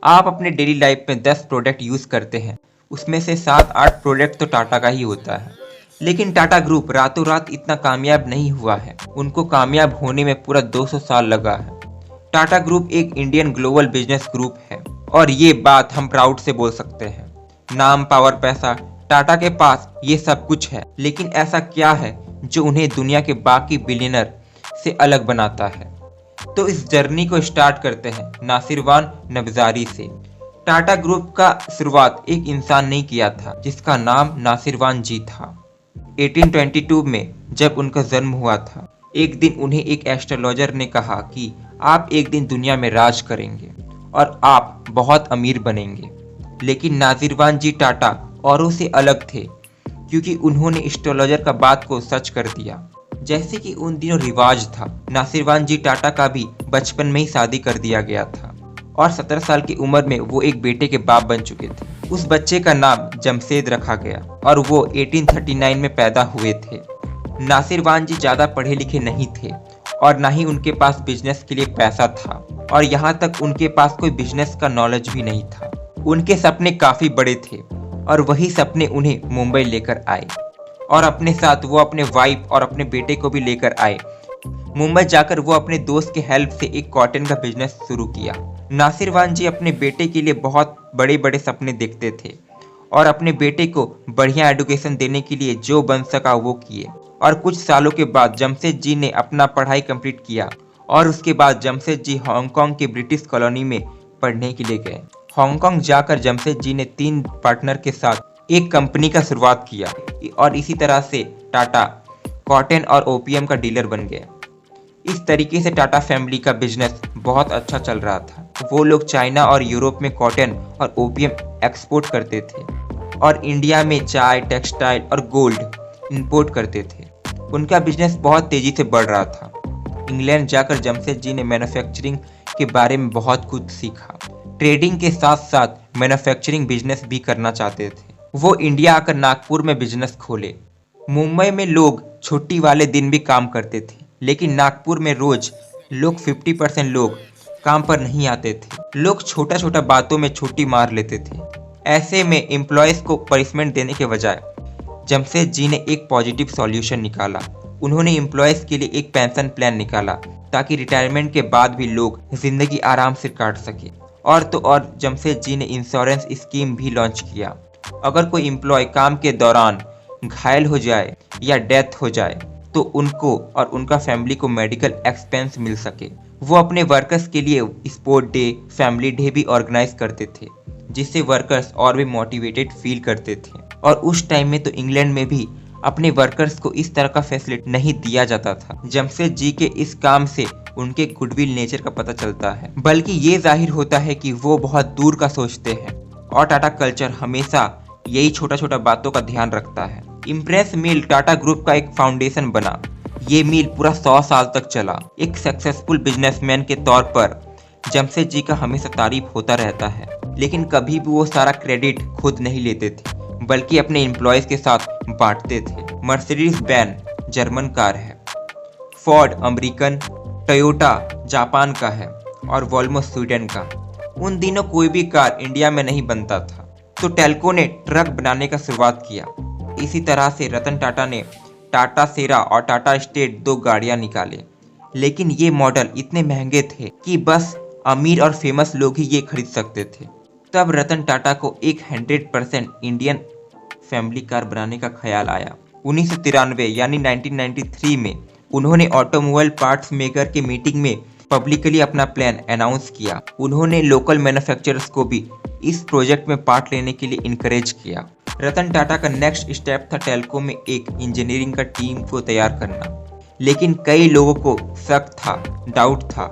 आप अपने daily life में 10 प्रोडक्ट यूज़ करते हैं, उसमें से 7-8 प्रोडक्ट तो टाटा का ही होता है। लेकिन टाटा ग्रुप रातों रात इतना कामयाब नहीं हुआ है, उनको कामयाब होने में पूरा 200 साल लगा है। टाटा ग्रुप एक इंडियन ग्लोबल बिजनेस ग्रुप है और ये बात हम प्राउड से बोल सकते हैं। नाम, पावर, पैसा, टाटा के पास ये सब कुछ है, लेकिन ऐसा क्या है जो उन्हें दुनिया के बाकी बिलियनर से अलग बनाता है? तो इस जर्नी को स्टार्ट करते हैं नासिरवान नबजारी से। टाटा ग्रुप का शुरुआत एक इंसान ने किया था जिसका नाम नासिरवान जी था। 1822 में जब उनका जन्म हुआ था, एक दिन उन्हें एक एस्ट्रोलॉजर ने कहा कि आप एक दिन दुनिया में राज करेंगे और आप बहुत अमीर बनेंगे। लेकिन नासिरवान जी टाटा औरों से अलग थे क्योंकि उन्होंने एस्ट्रोलॉजर का बात को सच कर दिया। जैसे कि उन दिनों रिवाज था, नासिरवान जी टाटा का भी बचपन में ही शादी कर दिया गया था और 17 साल की उम्र में वो एक बेटे के बाप बन चुके थे। उस बच्चे का नाम जमशेद रखा गया और वो 1839 में पैदा हुए थे। नासिरवान जी ज़्यादा पढ़े लिखे नहीं थे और ना ही उनके पास बिजनेस के लिए पैसा था और यहाँ तक उनके पास कोई बिजनेस का नॉलेज भी नहीं था। उनके सपने काफ़ी बड़े थे और वही सपने उन्हें मुंबई लेकर आए और अपने साथ वो अपने वाइफ और अपने बेटे को भी लेकर आए। मुंबई जाकर वो अपने दोस्त के हेल्प से एक कॉटन का बिजनेस शुरू किया। नासिरवान जी अपने बेटे के लिए बहुत बड़े बड़े सपने देखते थे और अपने बेटे को बढ़िया एजुकेशन देने के लिए जो बन सका वो किए। और कुछ सालों के बाद जमशेद जी ने अपना पढ़ाई कंप्लीट किया और उसके बाद जमशेद जी हांगकांग के ब्रिटिश कॉलोनी में पढ़ने के लिए गए। हांगकांग जाकर जमशेद जी ने 3 पार्टनर के साथ एक कंपनी का शुरुआत किया और इसी तरह से टाटा कॉटन और ओपीएम का डीलर बन गया। इस तरीके से टाटा फैमिली का बिजनेस बहुत अच्छा चल रहा था। वो लोग चाइना और यूरोप में कॉटन और ओपीएम एक्सपोर्ट करते थे और इंडिया में चाय, टेक्सटाइल और गोल्ड इंपोर्ट करते थे। उनका बिजनेस बहुत तेजी से बढ़ रहा था। इंग्लैंड जाकर जमशेद जी ने मैन्युफैक्चरिंग के बारे में बहुत कुछ सीखा। ट्रेडिंग के साथ साथ मैन्युफैक्चरिंग बिजनेस भी करना चाहते थे। वो इंडिया आकर नागपुर में बिजनेस खोले। मुंबई में लोग छुट्टी वाले दिन भी काम करते थे, लेकिन नागपुर में रोज लोग 50% लोग काम पर नहीं आते थे। लोग छोटा छोटा बातों में छुट्टी मार लेते थे। ऐसे में एम्प्लॉयज़ को पनिशमेंट देने के बजाय जमशेद जी ने एक पॉजिटिव सॉल्यूशन निकाला। उन्होंने एम्प्लॉयज़ के लिए एक पेंशन प्लान निकाला ताकि रिटायरमेंट के बाद भी लोग जिंदगी आराम से काट सके। और तो और जमशेद जी ने इंश्योरेंस स्कीम भी लॉन्च किया। अगर कोई एम्प्लॉय काम के दौरान घायल हो जाए या डेथ हो जाए तो उनको और उनका फैमिली को मेडिकल एक्सपेंस मिल सके। वो अपने वर्कर्स के लिए स्पोर्ट डे, फैमिली डे भी ऑर्गेनाइज करते थे, जिससे वर्कर्स और भी मोटिवेटेड फील करते थे। और उस टाइम में तो इंग्लैंड में भी अपने वर्कर्स को इस तरह का फैसिलिटी नहीं दिया जाता था। जमशेद जी के इस काम से उनके गुडविल नेचर का पता चलता है, बल्कि ये जाहिर होता है कि वो बहुत दूर का सोचते हैं और टाटा कल्चर हमेशा यही छोटा छोटा बातों का ध्यान रखता है। इम्प्रेस मिल टाटा ग्रुप का एक फाउंडेशन बना। ये मिल पूरा 100 साल तक चला। एक सक्सेसफुल बिजनेसमैन के तौर पर जमशेद जी का हमेशा तारीफ होता रहता है, लेकिन कभी भी वो सारा क्रेडिट खुद नहीं लेते थे, बल्कि अपने एम्प्लॉयज के साथ बांटते थे। मर्सिडीज बेंज जर्मन कार है, फोर्ड अमेरिकन, टोयोटा जापान का है और वोल्वो स्वीडन का। उन दिनों कोई भी कार इंडिया में नहीं बनता था, तो टेल्को ने ट्रक बनाने का शुरुआत किया। इसी तरह से रतन टाटा ने टाटा सेरा और टाटा स्टेट 2 गाड़ियां निकाले, लेकिन ये मॉडल इतने महंगे थे कि बस अमीर और फेमस लोग ही ये खरीद सकते थे। तब रतन टाटा को एक 100% इंडियन फैमिली कार बनाने का ख्याल आया। 1993 यानी 1993 में उन्होंने ऑटोमोबाइल पार्ट्स मेकर की मीटिंग में पब्लिकली अपना प्लान अनाउंस किया। उन्होंने लोकल मैन्युफैक्चरर्स को भी इस प्रोजेक्ट में पार्ट लेने के लिए इनकरेज किया। रतन टाटा का नेक्स्ट स्टेप था टेल्को में एक इंजीनियरिंग का टीम को तैयार करना, लेकिन कई लोगों को शक था, डाउट था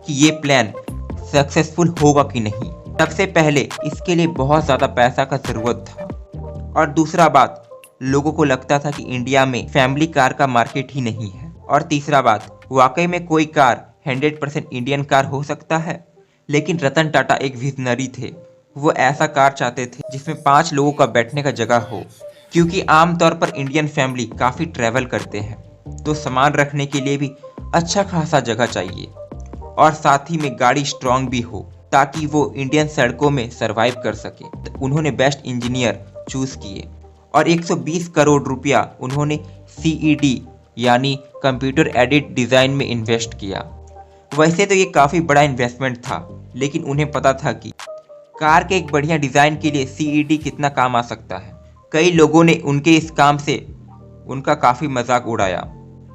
कि ये प्लान सक्सेसफुल होगा कि नहीं। सबसे पहले इसके लिए बहुत ज़्यादा पैसा का ज़रूरत था और दूसरा बात, लोगों को लगता था कि इंडिया में फैमिली कार का मार्केट ही नहीं है। और तीसरा बात, वाकई में कोई कार 100% इंडियन कार हो सकता है। लेकिन रतन टाटा एक विजनरी थे। वो ऐसा कार चाहते थे जिसमें 5 लोगों का बैठने का जगह हो, क्योंकि आमतौर पर इंडियन फैमिली काफ़ी ट्रैवल करते हैं, तो सामान रखने के लिए भी अच्छा खासा जगह चाहिए और साथ ही में गाड़ी स्ट्रांग भी हो ताकि वो इंडियन सड़कों में सरवाइव कर सके। तो उन्होंने बेस्ट इंजीनियर चूज किए और 120 करोड़ रुपया उन्होंने CED यानी कंप्यूटर एडेड डिज़ाइन में इन्वेस्ट किया। वैसे तो ये काफ़ी बड़ा इन्वेस्टमेंट था, लेकिन उन्हें पता था कि कार के एक बढ़िया डिज़ाइन के लिए CED कितना काम आ सकता है। कई लोगों ने उनके इस काम से उनका काफ़ी मजाक उड़ाया।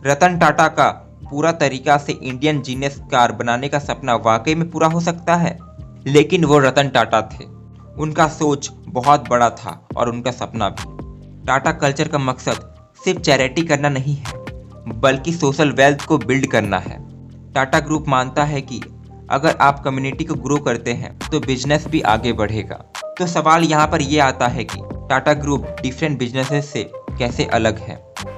रतन टाटा का पूरा तरीका से इंडियन जीनियस कार बनाने का सपना वाकई में पूरा हो सकता है, लेकिन वो रतन टाटा थे। उनका सोच बहुत बड़ा था और उनका सपना भी। टाटा कल्चर का मकसद सिर्फ चैरिटी करना नहीं है, बल्कि सोशल वेल्थ को बिल्ड करना है। टाटा ग्रुप मानता है कि अगर आप कम्युनिटी को ग्रो करते हैं तो बिजनेस भी आगे बढ़ेगा। तो सवाल यहाँ पर यह आता है कि टाटा ग्रुप डिफरेंट बिजनेसेस से कैसे अलग है।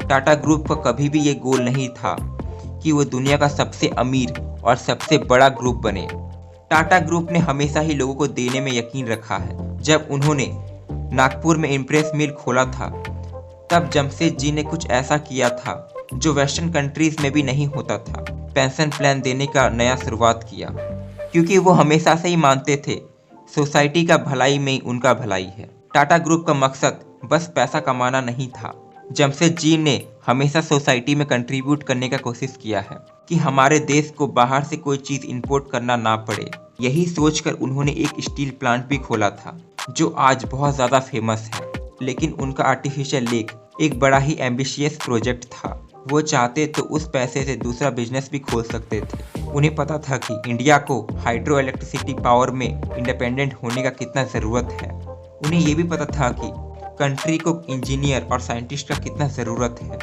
टाटा ग्रुप का कभी भी ये गोल नहीं था कि वो दुनिया का सबसे अमीर और सबसे बड़ा ग्रुप बने। टाटा ग्रुप ने हमेशा ही लोगों को देने में यकीन रखा है। जब उन्होंने नागपुर में इम्प्रेस मिल खोला था, तब जमशेदजी ने कुछ ऐसा किया था जो वेस्टर्न कंट्रीज में भी नहीं होता था। पेंशन प्लान देने का नया शुरुआत किया, क्योंकि वो हमेशा से ही मानते थे सोसाइटी का भलाई में ही उनका भलाई है। टाटा ग्रुप का मकसद बस पैसा कमाना नहीं था। जमशेदजी ने हमेशा सोसाइटी में कंट्रीब्यूट करने का कोशिश किया है कि हमारे देश को बाहर से कोई चीज़ इंपोर्ट करना ना पड़े। यही सोचकर उन्होंने एक स्टील प्लांट भी खोला था जो आज बहुत ज़्यादा फेमस है। लेकिन उनका आर्टिफिशियल लेक एक बड़ा ही एम्बिशियस प्रोजेक्ट था। वो चाहते तो उस पैसे से दूसरा बिजनेस भी खोल सकते थे। उन्हें पता था कि इंडिया को हाइड्रो इलेक्ट्रिसिटी पावर में इंडिपेंडेंट होने का कितना ज़रूरत है। उन्हें ये भी पता था कि कंट्री को इंजीनियर और साइंटिस्ट का कितना ज़रूरत है।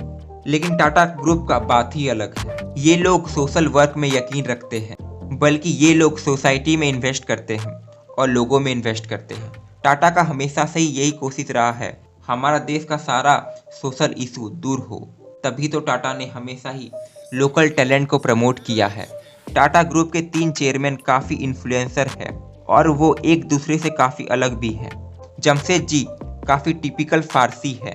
लेकिन टाटा ग्रुप का बात ही अलग है। ये लोग सोशल वर्क में यकीन रखते हैं, बल्कि ये लोग सोसाइटी में इन्वेस्ट करते हैं और लोगों में इन्वेस्ट करते हैं। टाटा का हमेशा से ही यही कोशिश रहा है, हमारा देश का सारा सोशल इशू दूर हो। तभी तो टाटा ने हमेशा ही लोकल टैलेंट को प्रमोट किया है। टाटा ग्रुप के 3 चेयरमैन काफ़ी इन्फ्लुएंसर है और वो एक दूसरे से काफ़ी अलग भी हैं। जमशेदजी काफ़ी टिपिकल फारसी है,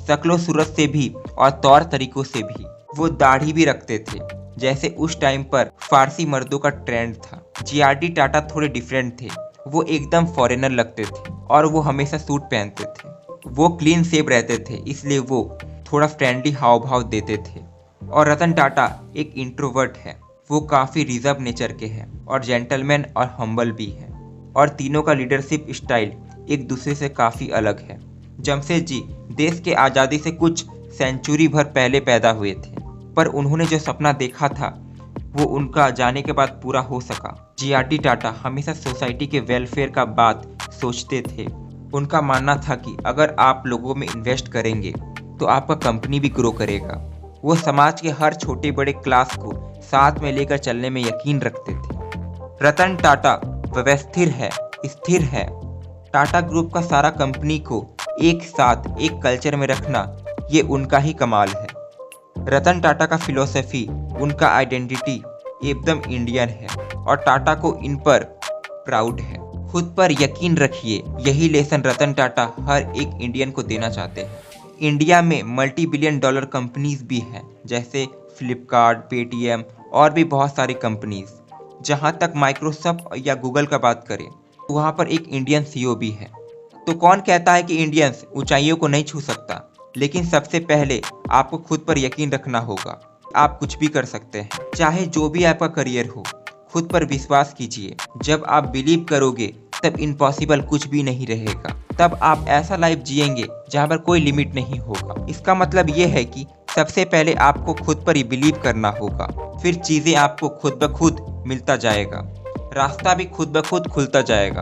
शक्लो सूरत से भी और तौर तरीकों से भी। वो दाढ़ी भी रखते थे, जैसे उस टाइम पर फारसी मर्दों का ट्रेंड था। GRD टाटा थोड़े डिफरेंट थे। वो एकदम फॉरेनर लगते थे और वो हमेशा सूट पहनते थे। वो क्लीन शेव रहते थे, इसलिए वो थोड़ा फ्रेंडली हाव भाव देते थे। और रतन टाटा एक इंट्रोवर्ट है। वो काफ़ी रिजर्व नेचर के हैं और जेंटलमैन और हम्बल भी हैं। और तीनों का लीडरशिप स्टाइल एक दूसरे से काफ़ी अलग है। जमशेदजी देश के आज़ादी से कुछ सेंचुरी भर पहले पैदा हुए थे, पर उन्होंने जो सपना देखा था वो उनका जाने के बाद पूरा हो सका। GRD टाटा हमेशा सोसाइटी के वेलफेयर का बात सोचते थे। उनका मानना था कि अगर आप लोगों में इन्वेस्ट करेंगे तो आपका कंपनी भी ग्रो करेगा। वो समाज के हर छोटे बड़े क्लास को साथ में लेकर चलने में यकीन रखते थे। रतन टाटा व्यवस्थित है, स्थिर है। टाटा ग्रुप का सारा कंपनी को एक साथ एक कल्चर में रखना, ये उनका ही कमाल है। रतन टाटा का फिलॉसफी, उनका आइडेंटिटी एकदम इंडियन है और टाटा को इन पर प्राउड है। खुद पर यकीन रखिए, यही लेसन रतन टाटा हर एक इंडियन को देना चाहते हैं। इंडिया में $multi-billion कंपनीज भी हैं, जैसे फ्लिपकार्ट, पेटीएम और भी बहुत सारी कंपनीज। जहां तक माइक्रोसॉफ्ट या गूगल का बात करें, वहां पर एक इंडियन CEO भी है। तो कौन कहता है कि इंडियंस ऊंचाइयों को नहीं छू सकता? लेकिन सबसे पहले आपको खुद पर यकीन रखना होगा। आप कुछ भी कर सकते हैं, चाहे जो भी आपका करियर हो। खुद पर विश्वास कीजिए। जब आप बिलीव करोगे तब इम्पॉसिबल कुछ भी नहीं रहेगा। तब आप ऐसा लाइफ जिएंगे जहाँ पर कोई लिमिट नहीं होगा। इसका मतलब ये है कि सबसे पहले आपको खुद पर ही बिलीव करना होगा, फिर चीज़ें आपको खुद ब खुद मिलता जाएगा, रास्ता भी खुद ब खुद खुलता जाएगा।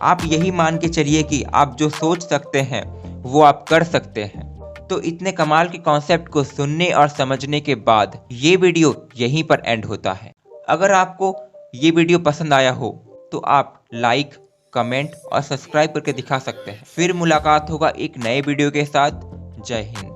आप यही मान के चलिए कि आप जो सोच सकते हैं वो आप कर सकते हैं। तो इतने कमाल के कॉन्सेप्ट को सुनने और समझने के बाद ये वीडियो यहीं पर एंड होता है। अगर आपको ये वीडियो पसंद आया हो तो आप लाइक, कमेंट और सब्सक्राइब करके दिखा सकते हैं। फिर मुलाकात होगा एक नए वीडियो के साथ। जय हिंद।